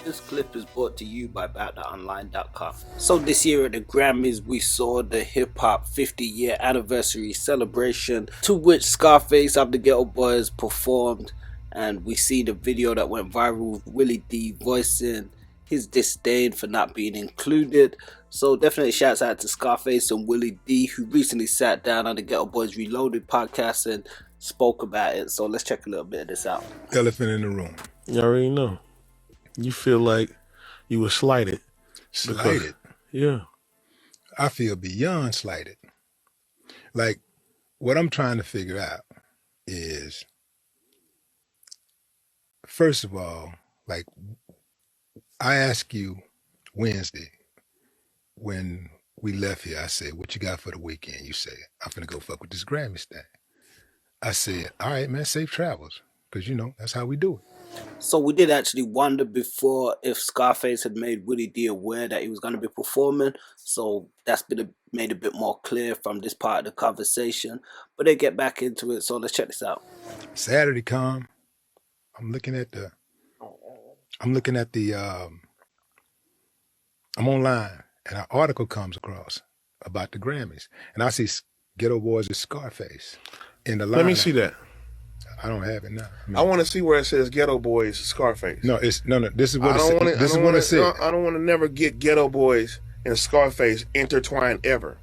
This clip is brought to you by BoutThatOnline.com. So this year at the Grammys, we saw the hip-hop 50-year anniversary celebration to which Scarface of the Geto Boys performed, and we see the video that went viral with Willie D voicing his disdain for not being included. So definitely shouts out to Scarface and Willie D, who recently sat down on the Geto Boys Reloaded podcast and spoke about it. So let's check a little bit of this out. Elephant in the room. You already know. You feel like you were slighted. Slighted? Yeah. I feel beyond slighted. Like, what I'm trying to figure out is, first of all, like, I asked you Wednesday when we left here, I said, what you got for the weekend? You said, I'm finna go fuck with this Grammys thing. I said, all right, man, safe travels. Because, you know, that's how we do it. So we did actually wonder before if Scarface had made Willie D aware that he was going to be performing. So that's been made a bit more clear from this part of the conversation. But they get back into it. So let's check this out. Saturday come, I'm online and an article comes across about the Grammys. And I see Geto Boys with Scarface in the line. Let me see that. I don't have it now. I want to see where it says Geto Boys Scarface. No, no. This is what it said. I don't want to never get Geto Boys and Scarface intertwined ever,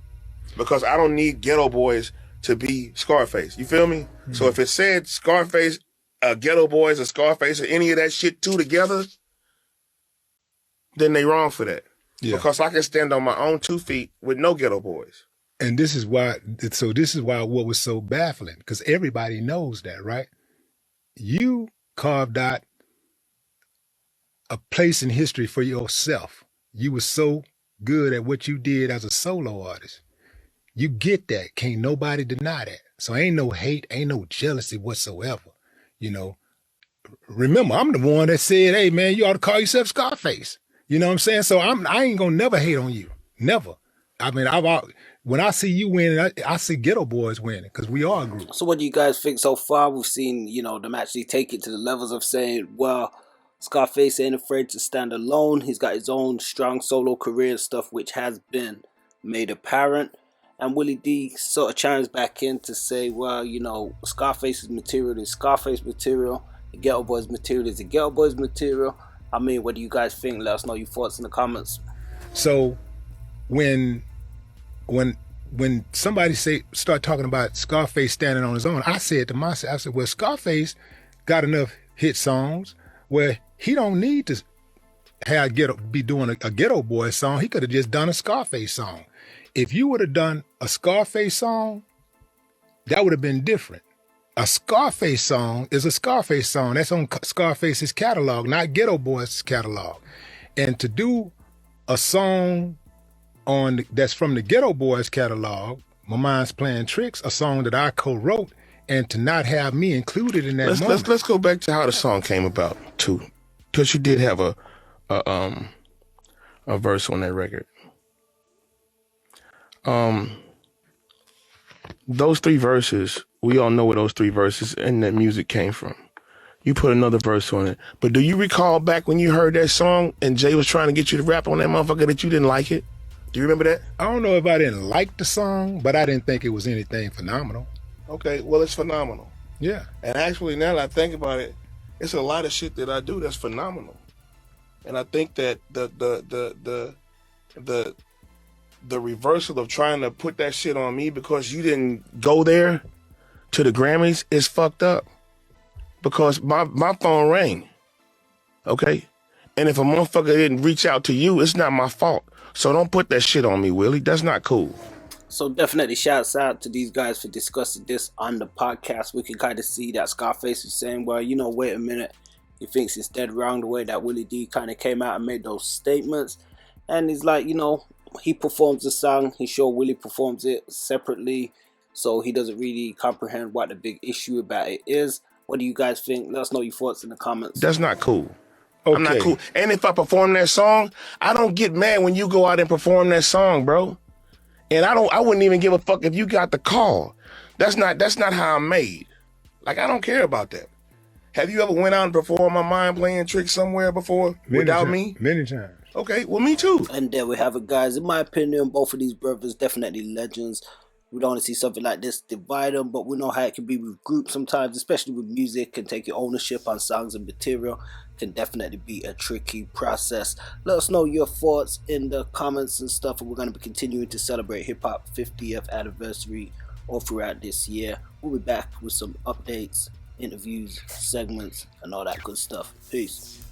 because I don't need Geto Boys to be Scarface. You feel me? Mm-hmm. So if it said Scarface, Geto Boys, or Scarface, or any of that shit two together, then they wrong for that. Yeah. Because I can stand on my own 2 feet with no Geto Boys. And this is why what was so baffling, because everybody knows that, right? You carved out a place in history for yourself. You were so good at what you did as a solo artist. You get that. Can't nobody deny that. So ain't no hate, ain't no jealousy whatsoever. You know, remember, I'm the one that said, hey, man, you ought to call yourself Scarface. You know what I'm saying? So I ain't gonna never hate on you. Never. I mean, when I see you winning, I see Geto Boys winning, because we are a group. So what do you guys think so far? We've seen, them actually take it to the levels of saying, well, Scarface ain't afraid to stand alone. He's got his own strong solo career and stuff, which has been made apparent. And Willie D sort of chimes back in to say, well, Scarface's material is Scarface material. The Geto Boys material is the Geto Boys material. I mean, what do you guys think? Let us know your thoughts in the comments. So when somebody start talking about Scarface standing on his own, I said to myself, well, Scarface got enough hit songs where he don't need to be doing a Geto Boy song. He could have just done a Scarface song. If you would have done a Scarface song, that would have been different. A Scarface song is a Scarface song. That's on Scarface's catalog, not Geto Boys' catalog. And to do a song that's from the Geto Boys catalog, My Mind's Playing Tricks, a song that I co-wrote, and to not have me included in that moment. Let's go back to how the song came about too, because you did have a verse on that record. Those 3 verses, we all know where those 3 verses and that music came from. You put another verse on it. But do you recall back when you heard that song and Jay was trying to get you to rap on that motherfucker that you didn't like it? Do you remember that? I don't know if I didn't like the song, but I didn't think it was anything phenomenal. Okay, well, it's phenomenal. Yeah. And actually, now that I think about it, it's a lot of shit that I do that's phenomenal. And I think that the reversal of trying to put that shit on me because you didn't go there to the Grammys is fucked up. Because my phone rang. Okay? And if a motherfucker didn't reach out to you, it's not my fault. So don't put that shit on me, Willie. That's not cool. So definitely shouts out to these guys for discussing this on the podcast. We can kind of see that Scarface is saying, well, wait a minute. He thinks it's dead wrong the way that Willie D kind of came out and made those statements. And he's like, he performs the song. He's sure Willie performs it separately. So he doesn't really comprehend what the big issue about it is. What do you guys think? Let us know your thoughts in the comments. That's not cool. Okay. I'm not cool. And if I perform that song, I don't get mad when you go out and perform that song, bro. And I wouldn't even give a fuck if you got the call. That's not how I'm made. Like, I don't care about that. Have you ever went out and performed my mind playing tricks somewhere before without me? Many times. Okay, well, me too. And there we have it, guys. In my opinion, both of these brothers definitely legends. We don't want to see something like this divide them, but we know how it can be with groups sometimes, especially with music, and taking ownership on songs and material can definitely be a tricky process. Let us know your thoughts in the comments and stuff, and we're going to be continuing to celebrate hip-hop 50th anniversary all throughout this year. We'll be back with some updates, interviews, segments, and all that good stuff. Peace.